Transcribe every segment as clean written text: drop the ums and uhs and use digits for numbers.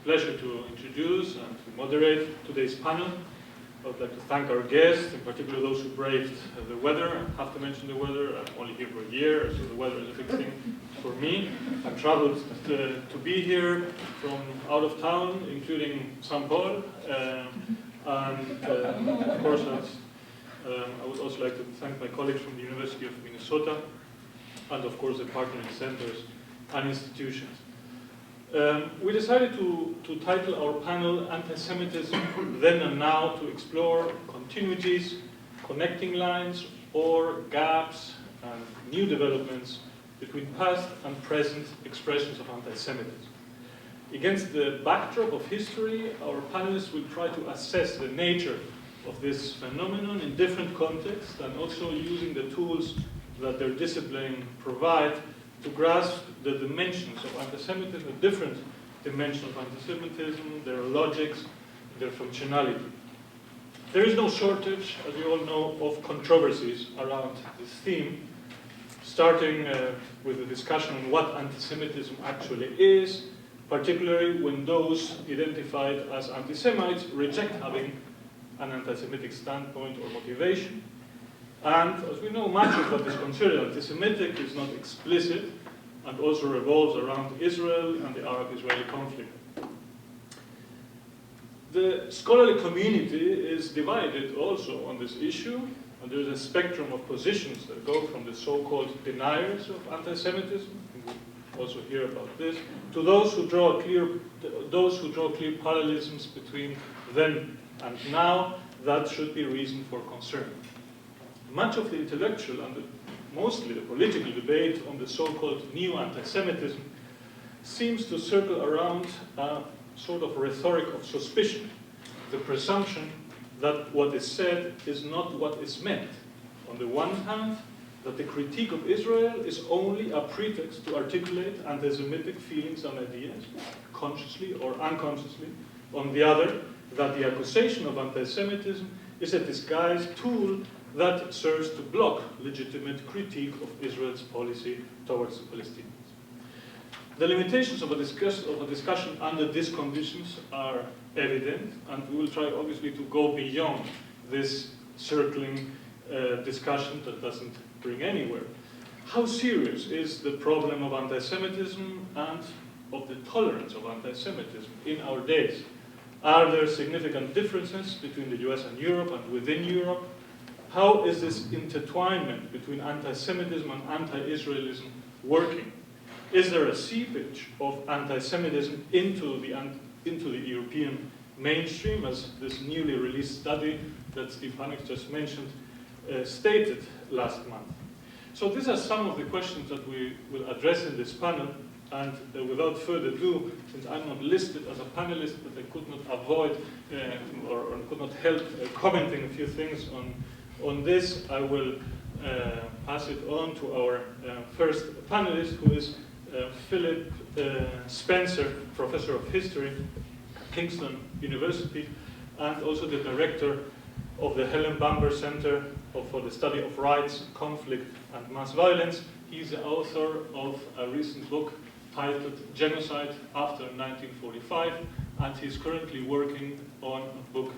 pleasure to introduce and to moderate today's panel. I would like to thank our guests, in particular those who braved the weather. I have to mention the weather. I'm only here for a year, so the weather is a big thing for me. I've traveled to be here from out of town, including St. Paul. Of course, I would also like to thank my colleagues from the University of Minnesota, and of course the partnering centers and institutions. We decided to title our panel Antisemitism Then and Now, to explore continuities, connecting lines, or gaps and new developments between past and present expressions of antisemitism. Against the backdrop of history, our panelists will try to assess the nature of this phenomenon in different contexts, and also using the tools that their discipline provide to grasp the dimensions of antisemitism, the different dimensions of antisemitism, their logics, their functionality. There is no shortage, as you all know, of controversies around this theme, starting with a discussion on what antisemitism actually is, particularly when those identified as anti-Semites reject having an anti-Semitic standpoint or motivation. And as we know, much of what is considered anti-Semitic is not explicit and also revolves around Israel and the Arab-Israeli conflict. The scholarly community is divided also on this issue, and there is a spectrum of positions that go from the so-called deniers of anti-Semitism, we also hear about this, to those who draw clear parallelisms between then and now that should be reason for concern. Much of the intellectual and mostly the political debate on the so-called new anti-Semitism seems to circle around a sort of rhetoric of suspicion, the presumption that what is said is not what is meant. On the one hand, that the critique of Israel is only a pretext to articulate anti-Semitic feelings and ideas, consciously or unconsciously. On the other, that the accusation of anti-Semitism is a disguised tool that serves to block legitimate critique of Israel's policy towards the Palestinians. The limitations of a discussion under these conditions are evident, and we will try obviously to go beyond this circling discussion that doesn't bring anywhere. How serious is the problem of anti-Semitism and of the tolerance of anti-Semitism in our days? Are there significant differences between the US and Europe and within Europe? How is this intertwinement between anti-Semitism and anti-Israelism working? Is there a seepage of anti-Semitism into the European mainstream, as this newly released study that Steve Hannick just mentioned stated last month? So these are some of the questions that we will address in this panel, and without further ado, since I'm not listed as a panelist, but I could not avoid or could not help commenting a few things on this, I will pass it on to our first panelist, who is Philip Spencer, Professor of History at Kingston University, and also the director of the Helen Bamber Center for the Study of Rights, Conflict, and Mass Violence. He's the author of a recent book titled Genocide After 1945, and he's currently working on a book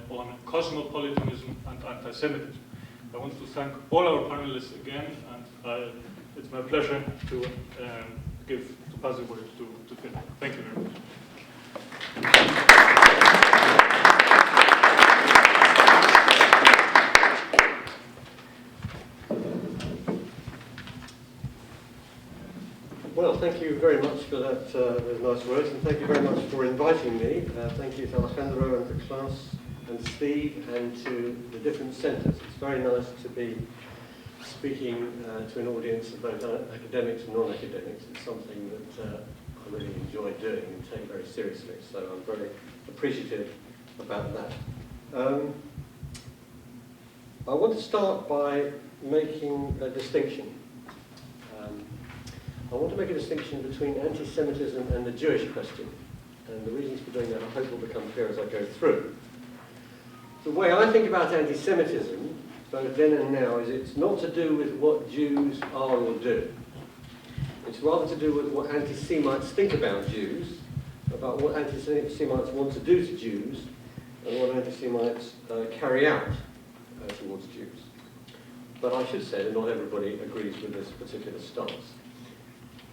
on cosmopolitanism and anti-Semitism. I want to thank all our panelists again, and it's my pleasure to pass the word to Phil. Thank you very much. Well, thank you very much for that, those nice words, and thank you very much for inviting me. Thank you to Alejandro and to Klaus and Steve and to the different centres. It's very nice to be speaking to an audience of both academics and non-academics. It's something that I really enjoy doing and take very seriously, so I'm very appreciative about that. I want to start by making a distinction. I want to make a distinction between anti-Semitism and the Jewish question, and the reasons for doing that I hope will become clear as I go through. The way I think about anti-Semitism, both then and now, is it's not to do with what Jews are or do. It's rather to do with what anti-Semites think about Jews about what anti-Semites want to do to Jews and what anti-Semites carry out towards Jews. But I should say that not everybody agrees with this particular stance.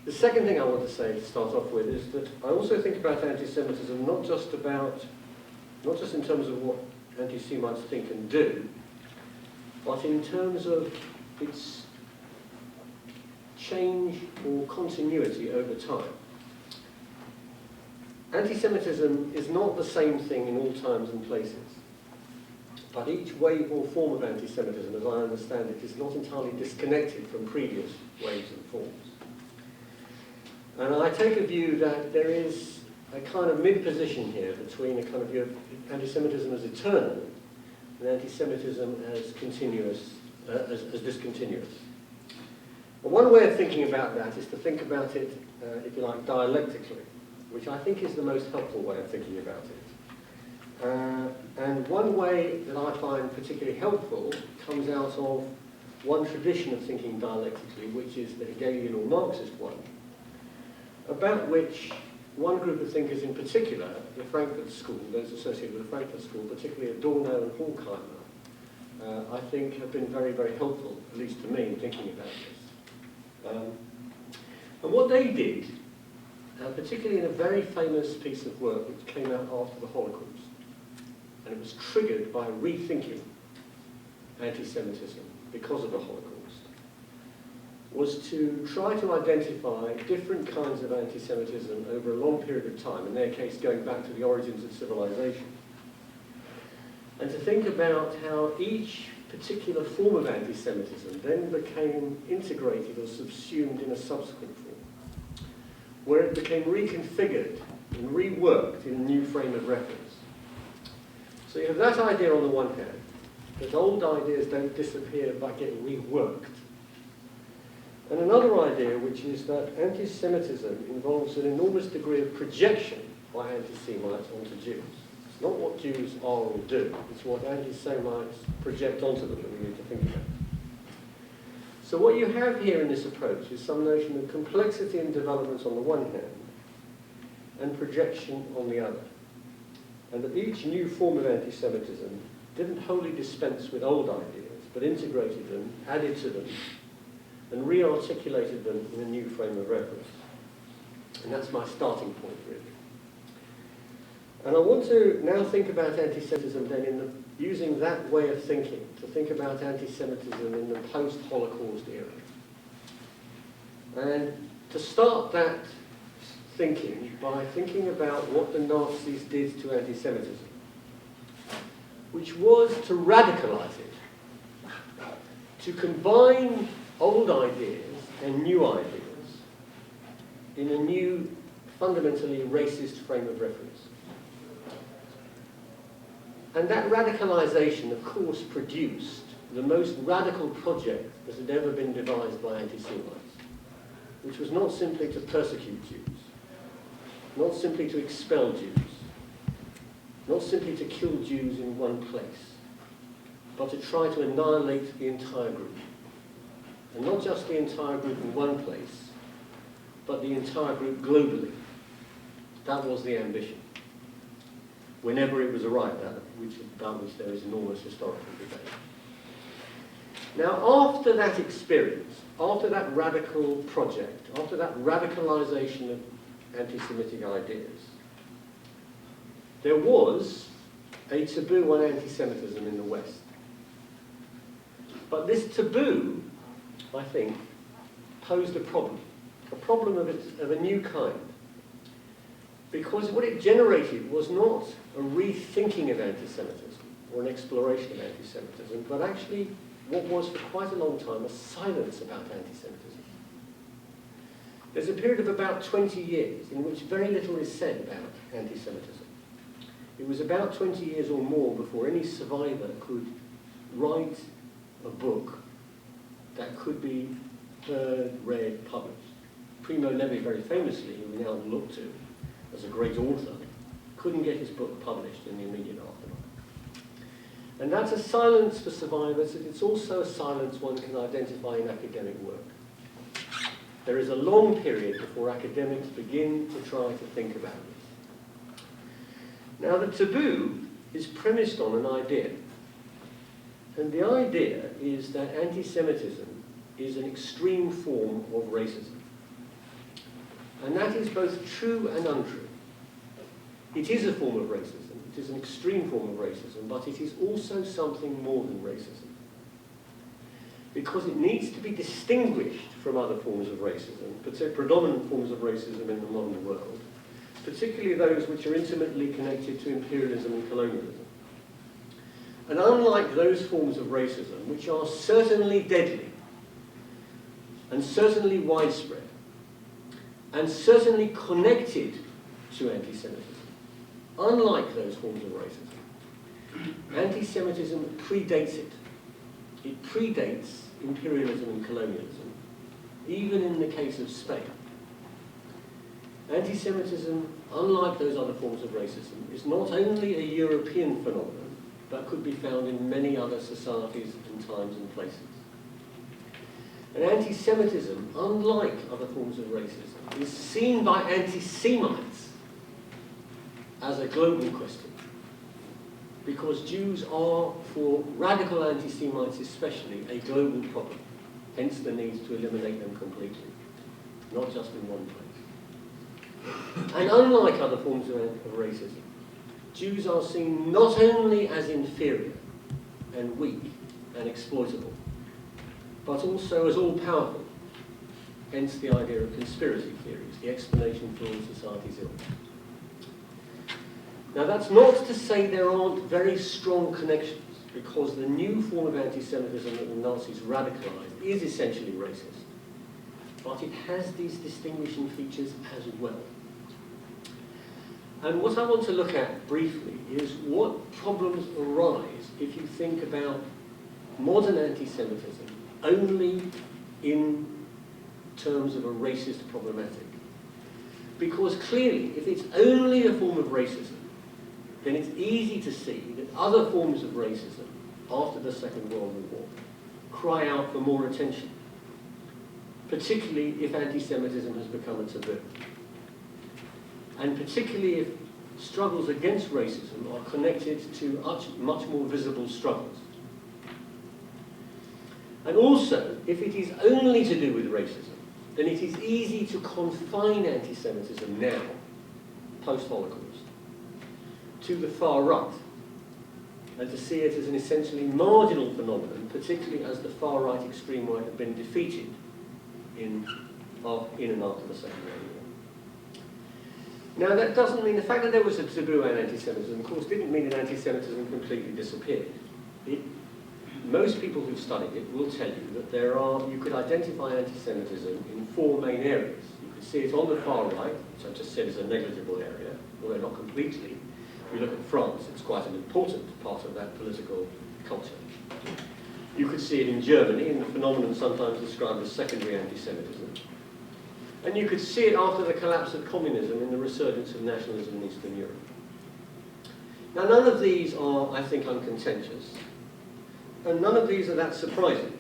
The second thing I want to say to start off with is that I also think about anti-Semitism not just in terms of what anti-Semites think and do, but in terms of its change or continuity over time. Anti-Semitism is not the same thing in all times and places, but each wave or form of anti-Semitism, as I understand it, is not entirely disconnected from previous waves and forms. And I take a view that there is a kind of mid-position here between a kind of view of anti-Semitism as eternal and anti-Semitism as continuous, as discontinuous. And one way of thinking about that is to think about it, if you like, dialectically, which I think is the most helpful way of thinking about it. And one way that I find particularly helpful comes out of one tradition of thinking dialectically, which is the Hegelian or Marxist one, about which one group of thinkers in particular, the Frankfurt School, those associated with the Frankfurt School, particularly Adorno and Horkheimer, I think have been very, very helpful, at least to me, in thinking about this. And what they did, particularly in a very famous piece of work which came out after the Holocaust, and it was triggered by rethinking anti-Semitism because of the Holocaust, was to try to identify different kinds of anti-Semitism over a long period of time, in their case going back to the origins of civilization, and to think about how each particular form of anti-Semitism then became integrated or subsumed in a subsequent form, where it became reconfigured and reworked in a new frame of reference. So you have that idea on the one hand, that old ideas don't disappear but get reworked. And another idea, which is that anti-Semitism involves an enormous degree of projection by anti-Semites onto Jews. It's not what Jews are or do, it's what anti-Semites project onto them that we need to think about. So what you have here in this approach is some notion of complexity and development on the one hand, and projection on the other. And that each new form of anti-Semitism didn't wholly dispense with old ideas, but integrated them, added to them, and re-articulated them in a new frame of reference. And that's my starting point, really. And I want to now think about anti-Semitism then using that way of thinking, to think about anti-Semitism in the post-Holocaust era. And to start that thinking by thinking about what the Nazis did to anti-Semitism, which was to radicalize it, to combine old ideas and new ideas in a new, fundamentally racist frame of reference. And that radicalization, of course, produced the most radical project that had ever been devised by anti-Semites, which was not simply to persecute Jews, not simply to expel Jews, not simply to kill Jews in one place, but to try to annihilate the entire group. And not just the entire group in one place, but the entire group globally. That was the ambition, whenever it was arrived at, about which there is enormous historical debate. Now, after that experience, after that radical project, after that radicalization of anti-Semitic ideas, there was a taboo on anti-Semitism in the West. But this taboo, I think, posed a problem of a new kind. Because what it generated was not a rethinking of anti-Semitism or an exploration of anti-Semitism, but actually what was for quite a long time a silence about anti-Semitism. There's a period of about 20 years in which very little is said about anti-Semitism. It was about 20 years or more before any survivor could write a book that could be heard, read, published. Primo Levi, very famously, who we now look to as a great author, couldn't get his book published in the immediate aftermath. And that's a silence for survivors, and it's also a silence one can identify in academic work. There is a long period before academics begin to try to think about it. Now, the taboo is premised on an idea. And the idea is that anti-Semitism is an extreme form of racism. And that is both true and untrue. It is a form of racism. It is an extreme form of racism, but it is also something more than racism. Because it needs to be distinguished from other forms of racism, particularly predominant forms of racism in the modern world, particularly those which are intimately connected to imperialism and colonialism. And unlike those forms of racism, which are certainly deadly, and certainly widespread, and certainly connected to anti-Semitism, unlike those forms of racism, anti-Semitism predates it. It predates imperialism and colonialism, even in the case of Spain. Anti-Semitism, unlike those other forms of racism, is not only a European phenomenon, but could be found in many other societies and times and places. And anti-Semitism, unlike other forms of racism, is seen by anti-Semites as a global question. Because Jews are, for radical anti-Semites especially, a global problem. Hence the need to eliminate them completely, not just in one place. And unlike other forms of racism, Jews are seen not only as inferior and weak and exploitable, but also as all-powerful. Hence the idea of conspiracy theories, the explanation for all society's ills. Now, that's not to say there aren't very strong connections, because the new form of anti-Semitism that the Nazis radicalized is essentially racist. But it has these distinguishing features as well. And what I want to look at briefly is what problems arise if you think about modern anti-Semitism only in terms of a racist problematic. Because clearly, if it's only a form of racism, then it's easy to see that other forms of racism after the Second World War cry out for more attention, particularly if anti-Semitism has become a taboo. And particularly if struggles against racism are connected to much more visible struggles. And also, if it is only to do with racism, then it is easy to confine anti-Semitism now, post-Holocaust, to the far right, and to see it as an essentially marginal phenomenon, particularly as the far right extreme right had been defeated in and after the Second World War. Now, that doesn't mean, the fact that there was a taboo on anti-Semitism, of course, didn't mean that anti-Semitism completely disappeared. Most people who've studied it will tell you that you could identify anti-Semitism in four main areas. You could see it on the far right, which I just said is a negligible area, although not completely. If you look at France, it's quite an important part of that political culture. You could see it in Germany, in the phenomenon sometimes described as secondary anti-Semitism. And you could see it after the collapse of communism in the resurgence of nationalism in Eastern Europe. Now, none of these are, I think, uncontentious. And none of these are that surprising.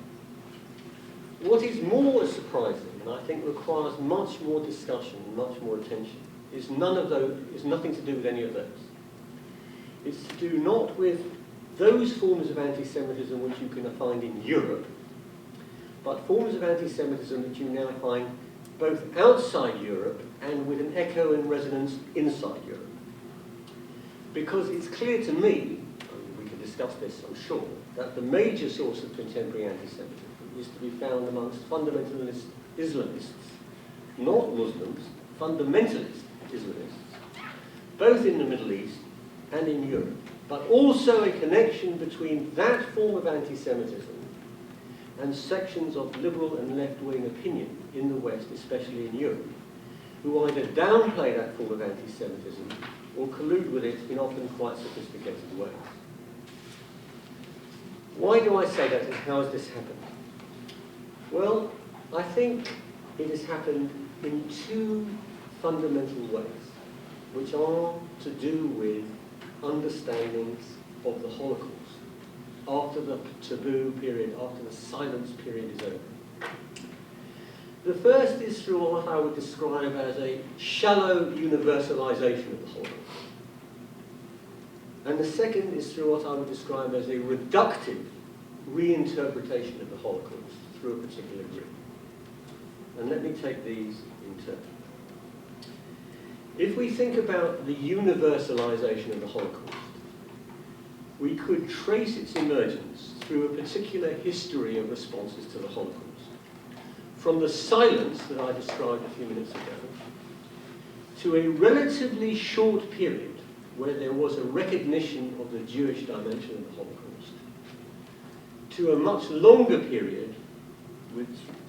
What is more surprising, and I think requires much more discussion and much more attention, is nothing to do with any of those. It's to do not with those forms of anti-Semitism which you can find in Europe, but forms of anti-Semitism that you now find both outside Europe and with an echo and resonance inside Europe. Because it's clear to me, and we can discuss this I'm sure, that the major source of contemporary anti-Semitism is to be found amongst fundamentalist Islamists, not Muslims, fundamentalist Islamists, both in the Middle East and in Europe, but also a connection between that form of anti-Semitism and sections of liberal and left-wing opinion in the West, especially in Europe, who either downplay that form of anti-Semitism or collude with it in often quite sophisticated ways. Why do I say that, and how has this happened? Well, I think it has happened in two fundamental ways, which are to do with understandings of the Holocaust after the taboo period, after the silence period is over. The first is through what I would describe as a shallow universalization of the Holocaust. And the second is through what I would describe as a reductive reinterpretation of the Holocaust through a particular group. And let me take these in turn. If we think about the universalization of the Holocaust, we could trace its emergence through a particular history of responses to the Holocaust. From the silence that I described a few minutes ago, to a relatively short period where there was a recognition of the Jewish dimension of the Holocaust, to a much longer period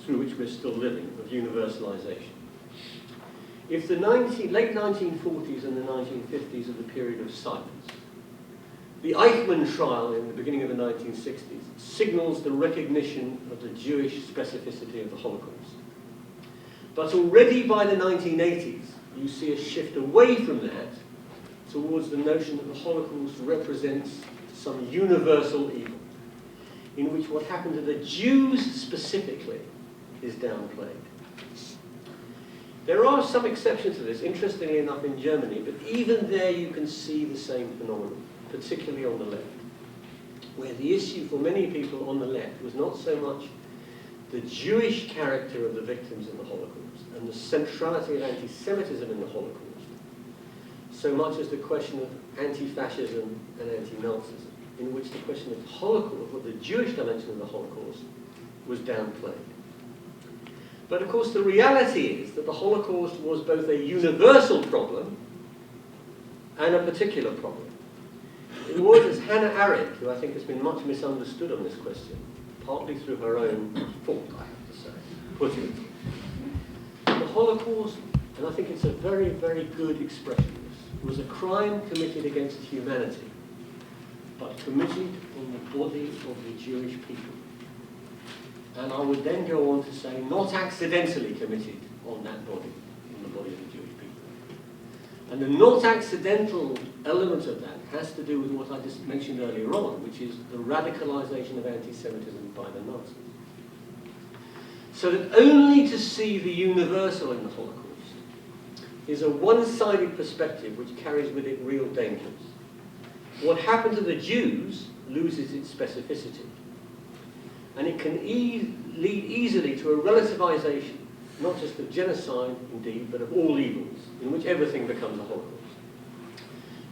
through which we're still living, of universalization. If the late 1940s and the 1950s are the period of silence, the Eichmann trial in the beginning of the 1960s signals the recognition of the Jewish specificity of the Holocaust. But already by the 1980s, you see a shift away from that towards the notion that the Holocaust represents some universal evil, in which what happened to the Jews specifically is downplayed. There are some exceptions to this, interestingly enough in Germany, but even there you can see the same phenomenon, particularly on the left, where the issue for many people on the left was not so much the Jewish character of the victims in the Holocaust and the centrality of anti-Semitism in the Holocaust, so much as the question of anti-fascism and anti-Nazism, in which the question of the Holocaust, or the Jewish dimension of the Holocaust, was downplayed. But of course the reality is that the Holocaust was both a universal problem and a particular problem. It was, as Hannah Arendt, who I think has been much misunderstood on this question, partly through her own fault, I have to say, put it. The Holocaust, and I think it's a very, very good expression of this, was a crime committed against humanity, but committed on the body of the Jewish people. And I would then go on to say, not accidentally committed on that body, on the body of the Jewish people. And the not accidental element of that has to do with what I just mentioned earlier on, which is the radicalization of anti-Semitism by the Nazis. So that only to see the universal in the Holocaust is a one-sided perspective which carries with it real dangers. What happened to the Jews loses its specificity. And it can lead easily to a relativization, not just of genocide, indeed, but of all evils, in which everything becomes a Holocaust.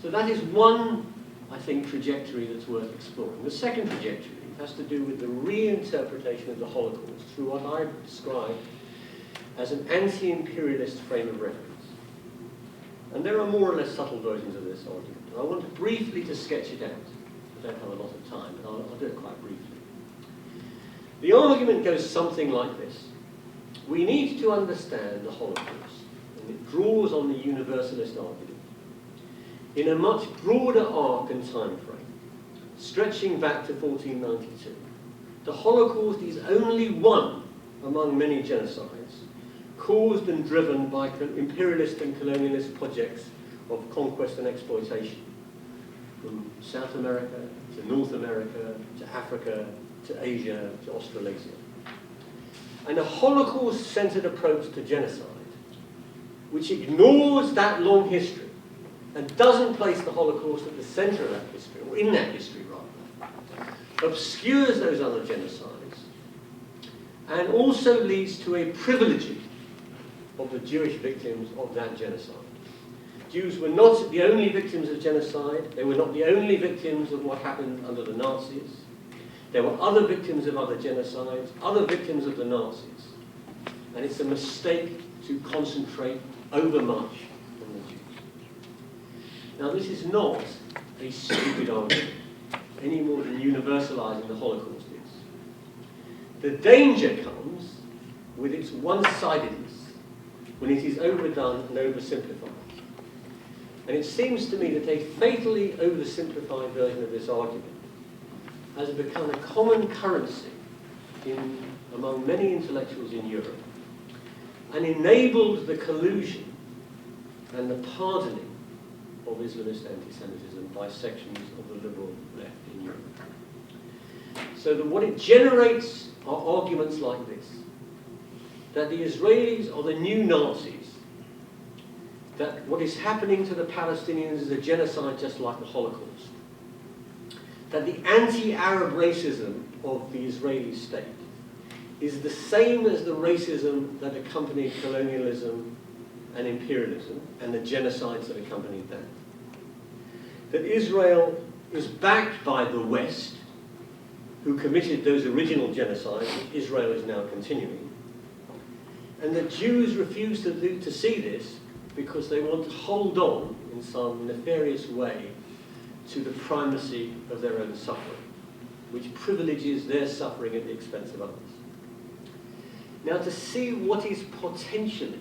So that is one, I think, trajectory that's worth exploring. The second trajectory has to do with the reinterpretation of the Holocaust through what I describe as an anti-imperialist frame of reference. And there are more or less subtle versions of this argument. And I want briefly to sketch it out. I don't have a lot of time, but I'll do it quite briefly. The argument goes something like this. We need to understand the Holocaust, and it draws on the universalist argument, in a much broader arc and time frame, stretching back to 1492. The Holocaust is only one among many genocides caused and driven by imperialist and colonialist projects of conquest and exploitation, from South America to North America to Africa to Asia, to Australasia. And a Holocaust-centered approach to genocide, which ignores that long history and doesn't place the Holocaust at the center of that history, or in that history rather, obscures those other genocides, and also leads to a privileging of the Jewish victims of that genocide. Jews were not the only victims of genocide, they were not the only victims of what happened under the Nazis. There were other victims of other genocides, other victims of the Nazis. And it's a mistake to concentrate overmuch on the Jews. Now, this is not a stupid argument, any more than universalizing the Holocaust is. The danger comes with its one-sidedness, when it is overdone and oversimplified. And it seems to me that a fatally oversimplified version of this argument has become a common currency among many intellectuals in Europe and enabled the collusion and the pardoning of Islamist anti-Semitism by sections of the liberal left in Europe. So that what it generates are arguments like this, that the Israelis are the new Nazis, that what is happening to the Palestinians is a genocide just like the Holocaust. That the anti-Arab racism of the Israeli state is the same as the racism that accompanied colonialism and imperialism and the genocides that accompanied that. That Israel is backed by the West, who committed those original genocides, which Israel is now continuing. And that Jews refuse to see this because they want to hold on in some nefarious way to the primacy of their own suffering, which privileges their suffering at the expense of others. Now, to see what is potentially,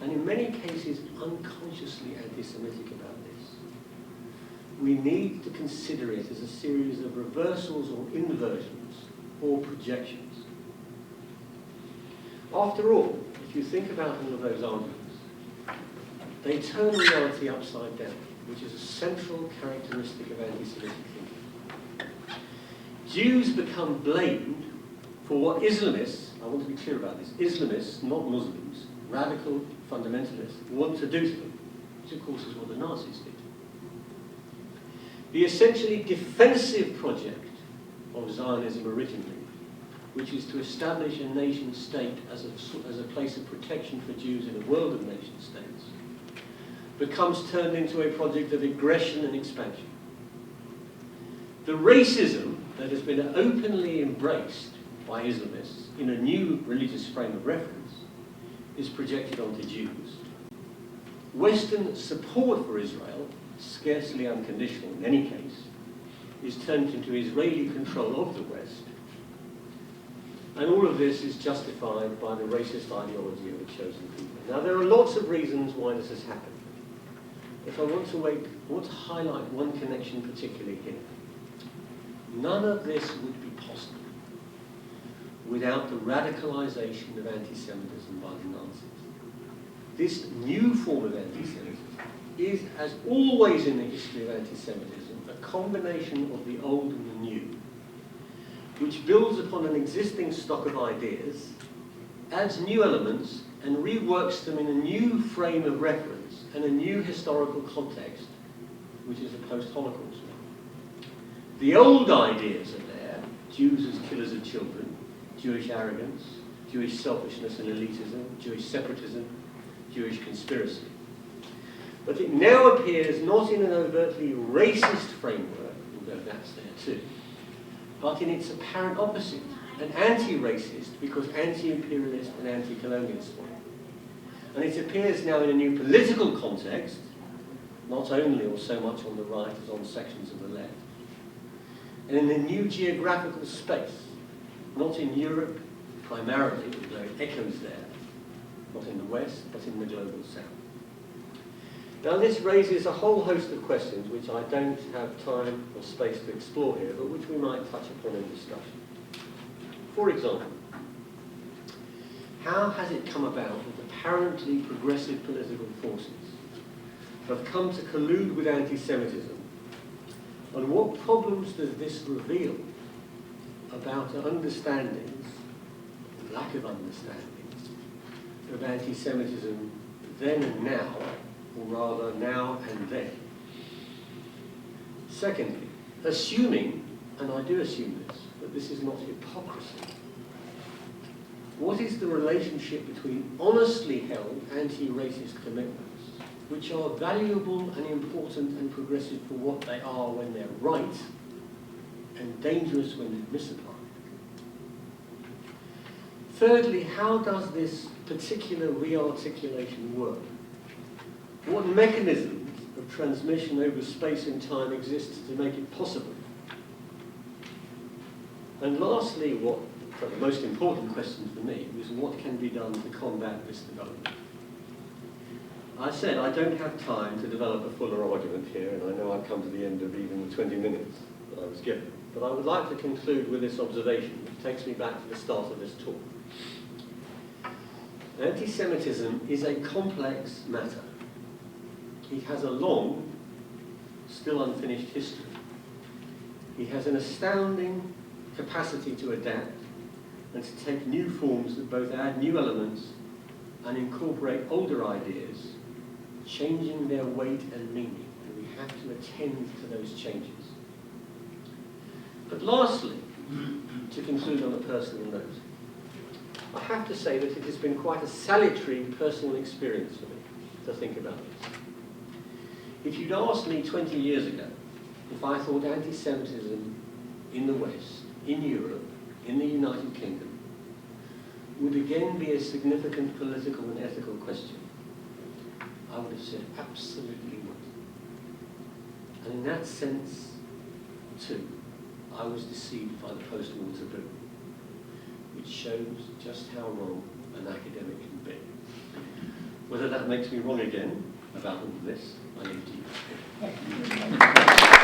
and in many cases unconsciously anti-Semitic about this, we need to consider it as a series of reversals or inversions or projections. After all, if you think about all of those arguments, they turn reality upside down, which is a central characteristic of anti-Semitic thinking. Jews become blamed for what Islamists, I want to be clear about this, Islamists, not Muslims, radical fundamentalists, want to do to them, which of course is what the Nazis did. The essentially defensive project of Zionism originally, which is to establish a nation state as a place of protection for Jews in a world of nation states, becomes turned into a project of aggression and expansion. The racism that has been openly embraced by Islamists in a new religious frame of reference is projected onto Jews. Western support for Israel, scarcely unconditional in any case, is turned into Israeli control of the West. And all of this is justified by the racist ideology of the chosen people. Now, there are lots of reasons why this has happened. If I want to highlight one connection particularly here. None of this would be possible without the radicalization of anti-Semitism by the Nazis. This new form of anti-Semitism is, as always in the history of anti-Semitism, a combination of the old and the new, which builds upon an existing stock of ideas, adds new elements, and reworks them in a new frame of reference and a new historical context, which is a post-Holocaust one. The old ideas are there: Jews as killers of children, Jewish arrogance, Jewish selfishness and elitism, Jewish separatism, Jewish conspiracy. But it now appears not in an overtly racist framework, although that's there too, but in its apparent opposite, an anti-racist because anti-imperialist and anti-colonialist one. And it appears now in a new political context, not only or so much on the right as on sections of the left, and in a new geographical space, not in Europe primarily, although it echoes there, not in the West, but in the global South. Now, this raises a whole host of questions which I don't have time or space to explore here, but which we might touch upon in discussion. For example, how has it come about that apparently progressive political forces have come to collude with anti-Semitism? And what problems does this reveal about understandings, lack of understandings, of anti-Semitism then and now, or rather now and then? Secondly, assuming, and I do assume this, that this is not hypocrisy, what is the relationship between honestly held anti-racist commitments, which are valuable and important and progressive for what they are when they're right, and dangerous when they're misapplied? Thirdly, how does this particular re-articulation work? What mechanisms of transmission over space and time exist to make it possible? And lastly, the most important question for me is what can be done to combat this development? I said I don't have time to develop a fuller argument here, and I know I've come to the end of even the 20 minutes that I was given. But I would like to conclude with this observation, which takes me back to the start of this talk. Anti-Semitism is a complex matter. It has a long, still unfinished history. It has an astounding capacity to adapt and to take new forms that both add new elements and incorporate older ideas changing their weight and meaning, and we have to attend to those changes. But lastly, to conclude on a personal note, I have to say that it has been quite a salutary personal experience for me to think about this. If you'd asked me 20 years ago if I thought anti-Semitism in the West, in Europe, in the United Kingdom, would again be a significant political and ethical question, I would have said absolutely not. And in that sense, too, I was deceived by the post-war taboo, which shows just how wrong an academic can be. Whether that makes me wrong again about all of this, I leave to you.